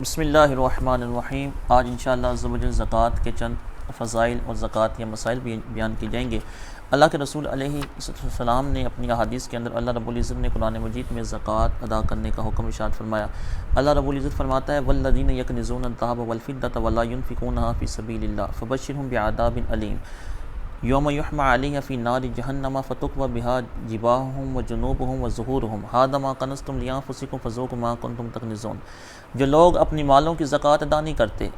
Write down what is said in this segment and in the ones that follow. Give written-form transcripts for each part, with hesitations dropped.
بسم اللہ الرحمن الرحیم۔ آج انشاءاللہ عز و جل زکوٰۃ کے چند فضائل اور زکوٰۃ کے مسائل بیان کیے جائیں گے۔ اللہ کے رسول علیہ السلام نے اپنی احادیث کے اندر اللہ رب العزت نے قرآن مجید میں زکوٰۃ ادا کرنے کا حکم ارشاد فرمایا۔ اللہ رب العزت فرماتا ہے والذین یکنزون الذھب والفضة ولا ينفقونها فی سبیل اللہ فبشرھم بعذاب علیم یوم یحمى علیہ فی نار جہنم فتکوی بها جباہہم وجنوبہم وظہورہم ھذا ما کنزتم لانفسکم فذوقوا ما کنتم تکنزون۔ جو لوگ اپنی مالوں کی زکوٰۃ ادا نہیں کرتے،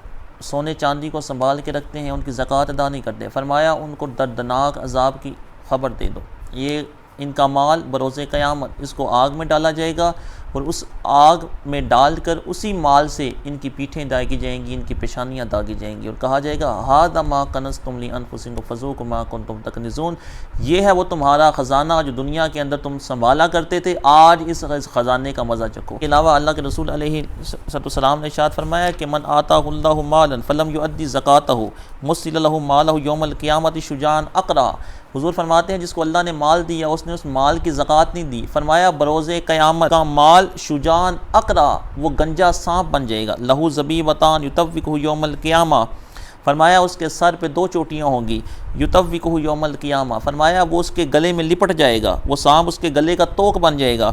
سونے چاندی کو سنبھال کے رکھتے ہیں، ان کی زکوٰۃ ادا نہیں کرتے، فرمایا ان کو دردناک عذاب کی خبر دے دو۔ یہ ان کا مال بروز قیامت اس کو آگ میں ڈالا جائے گا، اور اس آگ میں ڈال کر اسی مال سے ان کی پیٹھیں داغی جائیں گی، ان کی پیشانیاں داغی جائیں گی، اور کہا جائے گا ھذا ما کنزتم لانفسکم فذوقوا ما کنتم تکنزون۔ یہ ہے وہ تمہارا خزانہ جو دنیا کے اندر تم سنبھالا کرتے تھے، آج اس خزانے کا مزہ چکھو۔ اس کے علاوہ اللہ کے رسول علیہ السلام نے ارشاد فرمایا کہ من آتاہ اللہ مالا فلم یؤدی زکاتہ مثل لہ مالہ یوم القیامۃ شجاعا اقرع۔ حضور فرماتے ہیں جس کو اللہ نے مال دیا اس نے اس مال کی زکوٰۃ نہیں دی، فرمایا بروز قیامت کا مال شجاعا اقرع، وہ گنجا سانپ بن جائے گا۔ لہو زبیبتان یطوقہ یوم القیامہ، فرمایا اس کے سر پہ 2 چوٹیاں ہوں گی، یطوقہ یوم القیامہ، فرمایا وہ اس کے گلے میں لپٹ جائے گا، وہ سانپ اس کے گلے کا توق بن جائے گا،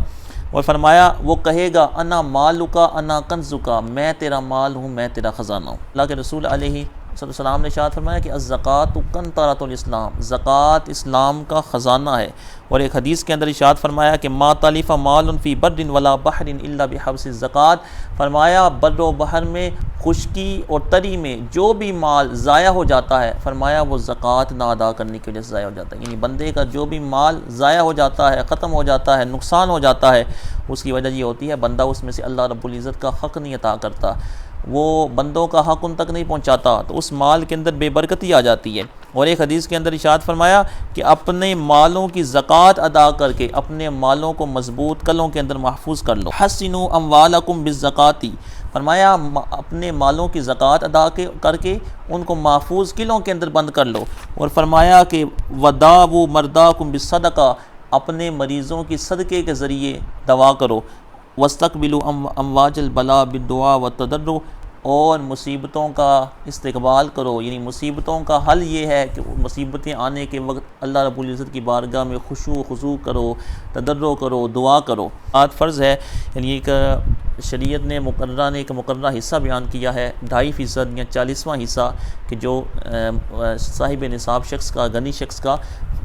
اور فرمایا وہ کہے گا انا مالکا انا کنزکا، میں تیرا مال ہوں، میں تیرا خزانہ ہوں۔ اللہ کے رسول علیہ السلام نے ارشاد فرمایا کہ الزکوٰۃ کنطرۃ الاسلام، زکوٰۃ اسلام کا خزانہ ہے۔ اور ایک حدیث کے اندر ارشاد فرمایا کہ ما تلف مال فی بر ولا بحر الا بحبس الزکوٰۃ، فرمایا بر و بحر میں، خشکی اور تری میں جو بھی مال ضائع ہو جاتا ہے، فرمایا وہ زکوٰۃ نہ ادا کرنے کی وجہ سے ضائع ہو جاتا ہے۔ یعنی بندے کا جو بھی مال ضائع ہو جاتا ہے، ختم ہو جاتا ہے، نقصان ہو جاتا ہے، اس کی وجہ یہ ہوتی ہے بندہ اس میں سے اللہ رب العزت کا حق نہیں عطا کرتا، وہ بندوں کا حق ان تک نہیں پہنچاتا، تو اس مال کے اندر بے برکتی آ جاتی ہے۔ اور ایک حدیث کے اندر ارشاد فرمایا کہ اپنے مالوں کی زکوٰۃ ادا کر کے اپنے مالوں کو مضبوط کلوں کے اندر محفوظ کر لو۔ حسنوا اموالکم بالزکاۃ، فرمایا اپنے مالوں کی زکوٰۃ ادا کر کے ان کو محفوظ قلعوں کے اندر بند کر لو۔ اور فرمایا کہ وداؤوا مرداکم بالصدقہ، اپنے مریضوں کی صدقے کے ذریعے دوا کرو۔ واستقبلوا امواج البلاء بالدعاء والتضرع، اور مصیبتوں کا استقبال کرو، یعنی مصیبتوں کا حل یہ ہے کہ مصیبتیں آنے کے وقت اللہ رب العزت کی بارگاہ میں خشوع و خضوع کرو، تضرع کرو، دعا کرو۔ آج فرض ہے، یعنی ایک شریعت نے ایک مقررہ حصہ بیان کیا ہے، 2.5% یا 40واں حصہ، کہ جو صاحب نصاب شخص کا، غنی شخص کا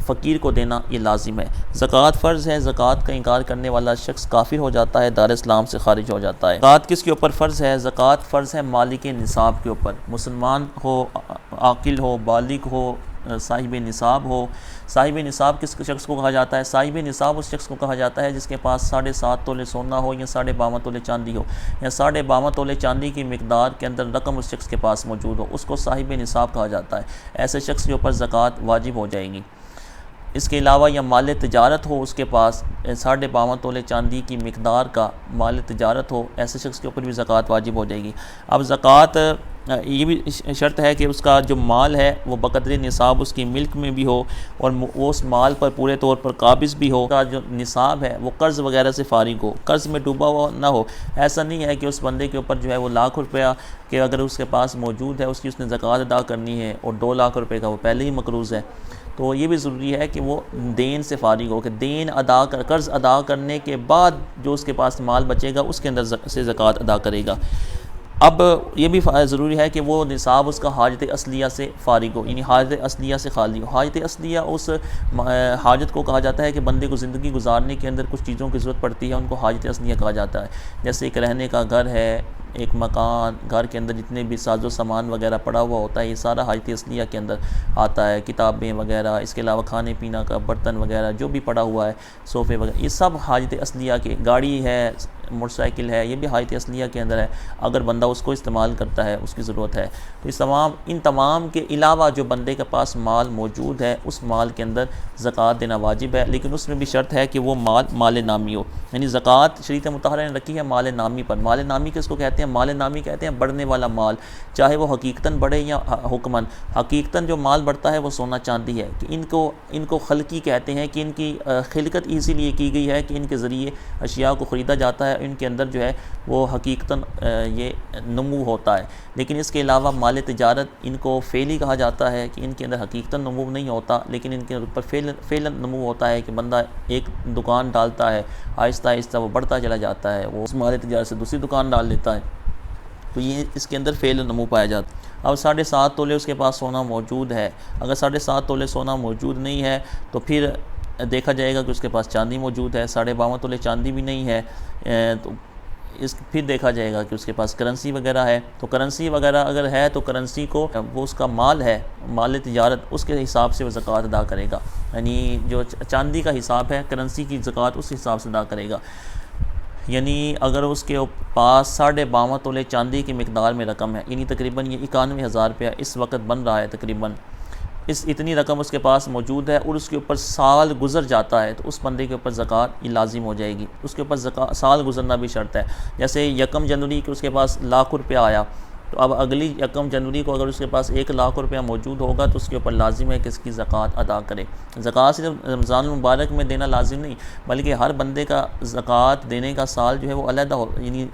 فقیر کو دینا یہ لازم ہے۔ زکوٰۃ فرض ہے، زکوٰۃ کا انکار کرنے والا شخص کافر ہو جاتا ہے، دار اسلام سے خارج ہو جاتا ہے۔ زکوٰۃ کس کے اوپر فرض ہے؟ زکوٰۃ فرض ہے مالک نصاب کے اوپر، مسلمان ہو، عاقل ہو، بالغ ہو، صاحب نصاب ہو۔ صاحب نصاب کس شخص کو کہا جاتا ہے؟ صاحب نصاب اس شخص کو کہا جاتا ہے جس کے پاس 7.5 تولے سونا ہو، یا 52.5 تولے چاندی ہو، یا 52.5 تولے چاندی کی مقدار کے اندر رقم اس شخص کے پاس موجود ہو، اس کو صاحب نصاب کہا جاتا ہے۔ ایسے شخص کے اوپر زکوٰۃ واجب ہو جائے گی۔ اس کے علاوہ یا مال تجارت ہو، اس کے پاس 52.5 تولے چاندی کی مقدار کا مال تجارت ہو، ایسے شخص کے اوپر بھی زکوٰۃ واجب ہو جائے گی۔ اب زکوٰۃ یہ بھی شرط ہے کہ اس کا جو مال ہے وہ بقدر نصاب اس کی ملک میں بھی ہو، اور وہ اس مال پر پورے طور پر قابض بھی ہو۔ کا جو نصاب ہے وہ قرض وغیرہ سے فارغ ہو، قرض میں ڈوبا ہوا نہ ہو۔ ایسا نہیں ہے کہ اس بندے کے اوپر جو ہے وہ 1 لاکھ روپیہ کہ اگر اس کے پاس موجود ہے اس کی اس نے زکوٰۃ ادا کرنی ہے، اور 2 لاکھ روپے کا وہ پہلے ہی مقروض ہے، تو یہ بھی ضروری ہے کہ وہ دین سے فارغ ہو، کہ قرض ادا کرنے کے بعد جو اس کے پاس مال بچے گا اس کے اندر سے زکوٰۃ ادا کرے گا۔ اب یہ بھی ضروری ہے کہ وہ نصاب اس کا حاجت اصلیہ سے فارغ ہو، یعنی حاجت اصلیہ سے خالی ہو۔ حاجت اصلیہ اس حاجت کو کہا جاتا ہے کہ بندے کو زندگی گزارنے کے اندر کچھ چیزوں کی ضرورت پڑتی ہے، ان کو حاجت اصلیہ کہا جاتا ہے۔ جیسے ایک رہنے کا گھر ہے، ایک مکان، گھر کے اندر جتنے بھی ساز و سامان وغیرہ پڑا ہوا ہوتا ہے، یہ سارا حاجت اصلیہ کے اندر آتا ہے، کتابیں وغیرہ، اس کے علاوہ کھانے پینا کا برتن وغیرہ جو بھی پڑا ہوا ہے، صوفے وغیرہ، یہ سب حاجت اصلیہ کے، گاڑی ہے، موٹر سائیکل ہے، یہ بھی حاجت اصلیہ کے اندر ہے۔ اگر بندہ اس کو استعمال کرتا ہے اس کی ضرورت ہے، تو ان تمام کے علاوہ جو بندے کے پاس مال موجود ہے اس مال کے اندر زکوٰۃ دینا واجب ہے، لیکن اس میں بھی شرط ہے کہ وہ مال نامی ہو۔ یعنی زکوٰۃ شریعت مطہرہ نے رکھی ہے مال نامی پر۔ مال نامی کس کو کہتے ہیں؟ مال نامی کہتے ہیں بڑھنے والا مال، چاہے وہ حقیقتاً بڑھے یا حکماً۔ حقیقتاً جو مال بڑھتا ہے وہ سونا چاندی ہے، کہ ان کو خلقی کہتے ہیں، کہ ان کی خلقت اسی لیے کی گئی ہے کہ ان کے ذریعے اشیاء کو خریدا جاتا ہے ان کے اندر جو ہے وہ حقیقتاً یہ نمو ہوتا ہے، لیکن اس کے علاوہ مال تجارت ان کو فعلی کہا جاتا ہے کہ ان کے اندر حقیقتاً نمو نہیں ہوتا، لیکن ان کے اوپر فعلاً نمو ہوتا ہے کہ بندہ ایک دکان ڈالتا ہے، آہستہ آہستہ وہ بڑھتا چلا جاتا ہے، وہ اس مال تجارت سے دوسری دکان ڈال لیتا ہے، تو یہ اس کے اندر فعل نمو پایا جاتا ہے۔ اب 7.5 تولے اس کے پاس سونا موجود ہے، اگر 7.5 تولے سونا موجود نہیں ہے تو پھر دیکھا جائے گا کہ اس کے پاس چاندی موجود ہے، 52.5 تولے چاندی بھی نہیں ہے، تو پھر دیکھا جائے گا کہ اس کے پاس کرنسی وغیرہ ہے، تو کرنسی وغیرہ اگر ہے تو کرنسی کو وہ اس کا مال ہے، مال تجارت، اس کے حساب سے وہ زکوٰۃ ادا کرے گا، یعنی جو چاندی کا حساب ہے کرنسی کی زکوٰۃ اس حساب سے ادا کرے گا۔ یعنی اگر اس کے پاس 52.5 تولے چاندی کی مقدار میں رقم ہے، یعنی تقریباً یہ 91,000 روپیہ اس وقت بن رہا ہے، تقریباً اتنی رقم اس کے پاس موجود ہے اور اس کے اوپر سال گزر جاتا ہے، تو اس بندے کے اوپر زکوٰۃ یہ لازم ہو جائے گی، اس کے اوپر سال گزرنا بھی شرط ہے۔ جیسے 1 جنوری کے اس کے پاس 1,00,000 روپیہ آیا، تو اب اگلی 1 جنوری کو اگر اس کے پاس 1,00,000 روپیہ موجود ہوگا تو اس کے اوپر لازم ہے کہ اس کی زکوٰۃ ادا کرے۔ زکوٰۃ صرف رمضان المبارک میں دینا لازم نہیں، بلکہ ہر بندے کا زکوٰۃ دینے کا سال جو ہے وہ علیحدہ یعنی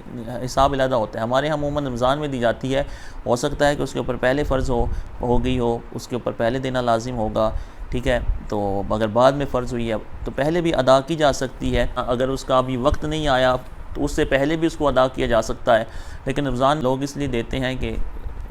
حساب علیحدہ ہوتا ہے۔ ہمارے یہاں عموماً رمضان میں دی جاتی ہے، ہو سکتا ہے کہ اس کے اوپر پہلے فرض ہو گئی ہو، اس کے اوپر پہلے دینا لازم ہوگا، ٹھیک ہے، تو اگر بعد میں فرض ہوئی ہے تو پہلے بھی ادا کی جا سکتی ہے، اگر اس کا ابھی وقت نہیں آیا تو اس سے پہلے بھی اس کو ادا کیا جا سکتا ہے، لیکن رمضان لوگ اس لیے دیتے ہیں کہ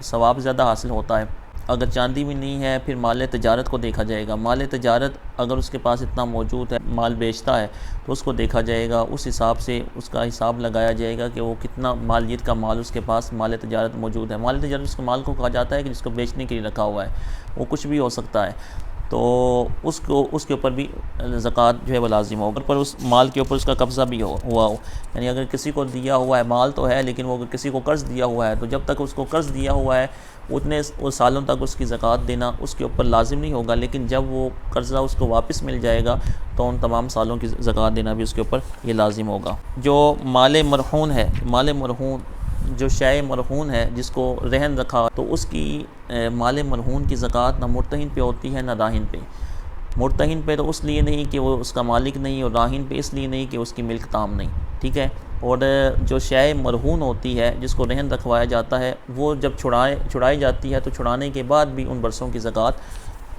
ثواب زیادہ حاصل ہوتا ہے۔ اگر چاندی بھی نہیں ہے پھر مال تجارت کو دیکھا جائے گا، مال تجارت اگر اس کے پاس اتنا موجود ہے، مال بیچتا ہے تو اس کو دیکھا جائے گا، اس حساب سے اس کا حساب لگایا جائے گا کہ وہ کتنا مالیت کا مال اس کے پاس مال تجارت موجود ہے۔ مال تجارت اس کے مال کو کہا جاتا ہے کہ جس کو بیچنے کے لیے رکھا ہوا ہے، وہ کچھ بھی ہو سکتا ہے، تو اس کے اوپر بھی زکوٰۃ جو ہے وہ لازم ہوگا، پر اس مال کے اوپر اس کا قبضہ بھی ہوا ہو، یعنی اگر کسی کو دیا ہوا ہے، مال تو ہے لیکن وہ کسی کو قرض دیا ہوا ہے، تو جب تک اس کو قرض دیا ہوا ہے اتنے سالوں تک اس کی زکوٰۃ دینا اس کے اوپر لازم نہیں ہوگا، لیکن جب وہ قرضہ اس کو واپس مل جائے گا تو ان تمام سالوں کی زکوٰۃ دینا بھی اس کے اوپر یہ لازم ہوگا۔ جو مال مرہون ہے، مال مرہون جو شے مرہون ہے جس کو رہن رکھا، تو اس کی مال مرہون کی زکوٰۃ نہ مرتہن پہ ہوتی ہے نہ راہن پہ۔ مرتہن پہ تو اس لیے نہیں کہ وہ اس کا مالک نہیں، اور راہن پہ اس لیے نہیں کہ اس کی ملک تام نہیں، ٹھیک ہے۔ اور جو شے مرہون ہوتی ہے جس کو رہن رکھوایا جاتا ہے، وہ جب چھڑائی جاتی ہے تو چھڑانے کے بعد بھی ان برسوں کی زکوٰۃ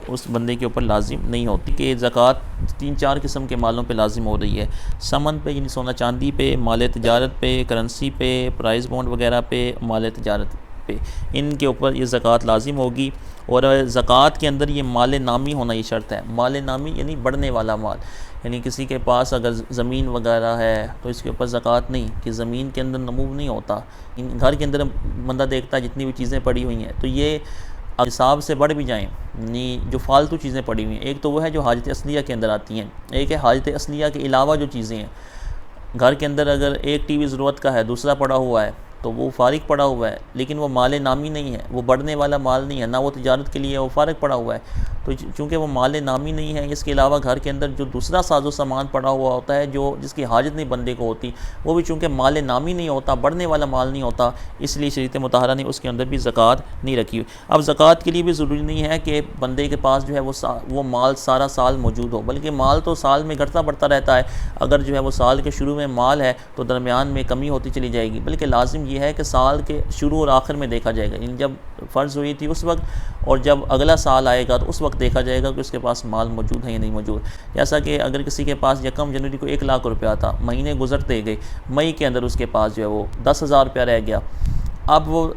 اس بندے کے اوپر لازم نہیں ہوتی، کہ زکوٰۃ 3-4 قسم کے مالوں پہ لازم ہو رہی ہے، سمن پہ یعنی سونا چاندی پہ، مال تجارت پہ، کرنسی پہ، پرائز بانڈ وغیرہ پہ، مال تجارت پہ، ان کے اوپر یہ زکوٰۃ لازم ہوگی۔ اور زکوٰۃ کے اندر یہ مال نامی ہونا یہ شرط ہے، مال نامی یعنی بڑھنے والا مال، یعنی کسی کے پاس اگر زمین وغیرہ ہے تو اس کے اوپر زکوٰۃ نہیں، کہ زمین کے اندر نمو نہیں ہوتا، گھر کے اندر بندہ دیکھتا ہے جتنی بھی چیزیں پڑی ہوئی ہیں تو یہ حساب سے بڑھ بھی جائیں، یعنی جو فالتو چیزیں پڑی ہوئی ہیں، ایک تو وہ ہے جو حاجت اصلیہ کے اندر آتی ہیں، ایک ہے حاجت اصلیہ کے علاوہ جو چیزیں ہیں۔ گھر کے اندر اگر ایک ٹی وی ضرورت کا ہے، دوسرا پڑا ہوا ہے تو وہ فارغ پڑا ہوا ہے، لیکن وہ مال نامی نہیں ہے، وہ بڑھنے والا مال نہیں ہے، نہ وہ تجارت کے لیے وہ فارغ پڑا ہوا ہے، تو چونکہ وہ مال نامی نہیں ہے، اس کے علاوہ گھر کے اندر جو دوسرا ساز و سامان پڑا ہوا ہوتا ہے جس کی حاجت نہیں بندے کو ہوتی، وہ بھی چونکہ مال نامی نہیں ہوتا، بڑھنے والا مال نہیں ہوتا، اس لیے شریعت مطہرہ نے اس کے اندر بھی زکوٰۃ نہیں رکھی ہوئی۔ اب زکوٰۃ کے لیے بھی ضروری نہیں ہے کہ بندے کے پاس جو ہے وہ مال سارا سال موجود ہو، بلکہ مال تو سال میں گھٹتا بڑھتا رہتا ہے، اگر جو ہے وہ سال کے شروع میں مال ہے تو درمیان میں کمی ہوتی چلی جائے گی، بلکہ لازم یہ ہے کہ سال کے شروع اور آخر میں دیکھا جائے گا، یعنی جب فرض ہوئی تھی اس وقت، اور جب اگلا سال آئے گا تو اس وقت دیکھا جائے گا کہ اس کے پاس مال موجود ہے یا نہیں موجود۔ جیسا کہ اگر کسی کے پاس 1 جنوری کو 1,00,000 روپیہ تھا، مہینے گزرتے گئے، مئی کے اندر اس کے پاس جو ہے وہ 10,000 روپیہ رہ گیا، اب وہ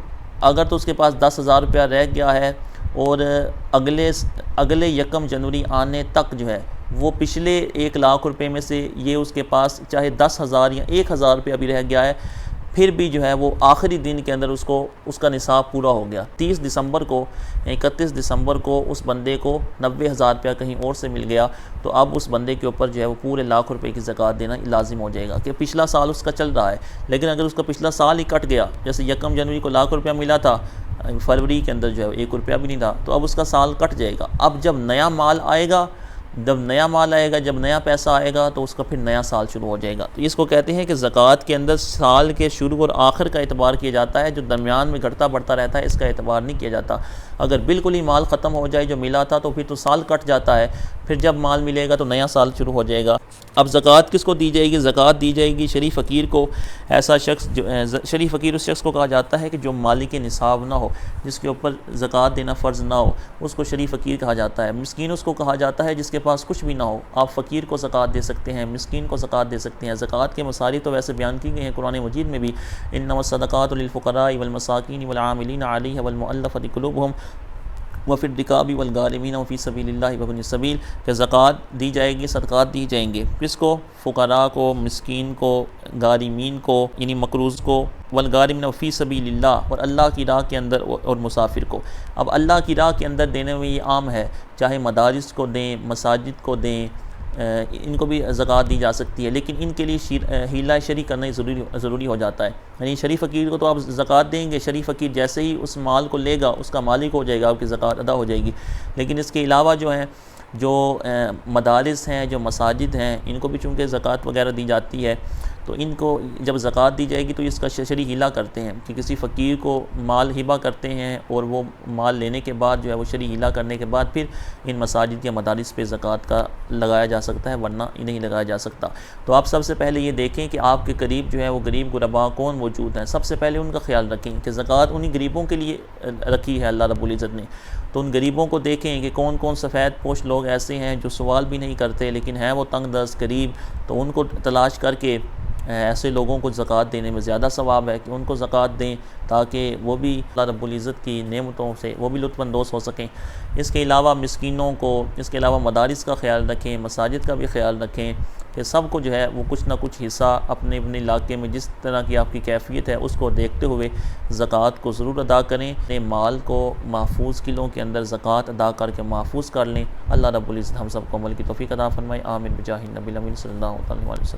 اگر تو اس کے پاس 10,000 روپیہ رہ گیا ہے اور اگلے 1 جنوری آنے تک جو ہے وہ پچھلے 1,00,000 روپے میں سے یہ اس کے پاس چاہے 10,000 یا 1,000 روپیہ بھی رہ گیا ہے، پھر بھی جو ہے وہ آخری دن کے اندر اس کا نصاب پورا ہو گیا، 30 دسمبر کو یا 31 دسمبر کو اس بندے کو 90,000 روپیہ کہیں اور سے مل گیا، تو اب اس بندے کے اوپر جو ہے وہ پورے 1,00,000 روپے کی زکوٰۃ دینا لازم ہو جائے گا، کہ پچھلا سال اس کا چل رہا ہے، لیکن اگر اس کا پچھلا سال ہی کٹ گیا، جیسے 1 جنوری کو 1,00,000 روپیہ ملا تھا، فروری کے اندر جو ہے 1 روپیہ بھی نہیں تھا، تو اب اس کا سال کٹ جائے گا۔ اب جب نیا مال آئے گا، جب نیا پیسہ آئے گا تو اس کا پھر نیا سال شروع ہو جائے گا۔ تو اس کو کہتے ہیں کہ زکوٰۃ کے اندر سال کے شروع اور آخر کا اعتبار کیا جاتا ہے، جو درمیان میں گھٹتا بڑھتا رہتا ہے اس کا اعتبار نہیں کیا جاتا۔ اگر بالکل ہی مال ختم ہو جائے جو ملا تھا تو پھر تو سال کٹ جاتا ہے، پھر جب مال ملے گا تو نیا سال شروع ہو جائے گا۔ اب زکوٰۃ کس کو دی جائے گی؟ زکوٰۃ دی جائے گی شریف فقیر کو۔ ایسا شخص جو شریف فقیر اس شخص کو کہا جاتا ہے کہ جو مالک نصاب نہ ہو، جس کے اوپر زکوٰۃ دینا فرض نہ ہو، اس کو شریف فقیر کہا جاتا ہے۔ مسکین اس کو کہا جاتا ہے جس کے پاس کچھ بھی نہ ہو۔ آپ فقیر کو زکوٰۃ دے سکتے ہیں، مسکین کو زکوٰۃ دے سکتے ہیں۔ زکوٰۃ کے مصارف تو ویسے بیان کی گئی ہیں قرآن مجید میں بھی، انما الصدقات للفقراء والمساکین والعاملین علیہا والمؤلفۃ قلوبہم وفی الرقاب والغارمین وفی سبیل اللہ وابن السبیل، کہ زکوٰۃ دی جائے گی، صدقات دی جائیں گے۔ کس کو؟ فقراء کو، مسکین کو، غارمین کو یعنی مقروض کو، والغارمین وفی سبیل اللہ، اور اللہ کی راہ کے اندر، اور مسافر کو۔ اب اللہ کی راہ کے اندر دینے میں یہ عام ہے، چاہے مدارس کو دیں، مساجد کو دیں، ان کو بھی زکوٰۃ دی جا سکتی ہے، لیکن ان کے لیے حیلہ شرعی کرنا ضروری ہو جاتا ہے۔ یعنی شریف فقیر کو تو آپ زکوٰۃ دیں گے، شریف فقیر جیسے ہی اس مال کو لے گا اس کا مالک ہو جائے گا، آپ کی زکوٰۃ ادا ہو جائے گی۔ لیکن اس کے علاوہ جو ہیں، جو مدارس ہیں، جو مساجد ہیں، ان کو بھی چونکہ زکوٰۃ وغیرہ دی جاتی ہے، تو ان کو جب زکوٰۃ دی جائے گی تو اس کا شرعی حیلہ کرتے ہیں کہ کسی فقیر کو مال ہبہ کرتے ہیں، اور وہ مال لینے کے بعد جو ہے وہ شرعی حیلہ کرنے کے بعد پھر ان مساجد یا مدارس پہ زکوٰۃ کا لگایا جا سکتا ہے، ورنہ نہیں لگایا جا سکتا۔ تو آپ سب سے پہلے یہ دیکھیں کہ آپ کے قریب جو ہے وہ غریب غربا کون موجود ہیں، سب سے پہلے ان کا خیال رکھیں کہ زکوٰۃ انہی غریبوں کے لیے رکھی ہے اللہ رب العزت نے۔ تو ان غریبوں کو دیکھیں کہ کون کون سفید پوش لوگ ایسے ہیں جو سوال بھی نہیں کرتے لیکن ہیں وہ تنگ دست غریب، تو ان کو تلاش کر کے ایسے لوگوں کو زکوٰۃ دینے میں زیادہ ثواب ہے کہ ان کو زکوٰۃ دیں، تاکہ وہ بھی اللہ رب العزت کی نعمتوں سے وہ بھی لطف اندوز ہو سکیں۔ اس کے علاوہ مسکینوں کو، اس کے علاوہ مدارس کا خیال رکھیں، مساجد کا بھی خیال رکھیں کہ سب کو جو ہے وہ کچھ نہ کچھ حصہ اپنے علاقے میں جس طرح کی آپ کی کیفیت ہے اس کو دیکھتے ہوئے زکوٰۃ کو ضرور ادا کریں۔ اپنے مال کو محفوظ کلوں کے اندر زکوٰۃ ادا کر کے محفوظ کر لیں۔ اللہ رب العزت ہم سب کو عمل کی توفیق عطا فرمائے، آمین بجاہ النبی الامین صلی اللہ علیہ وسلم۔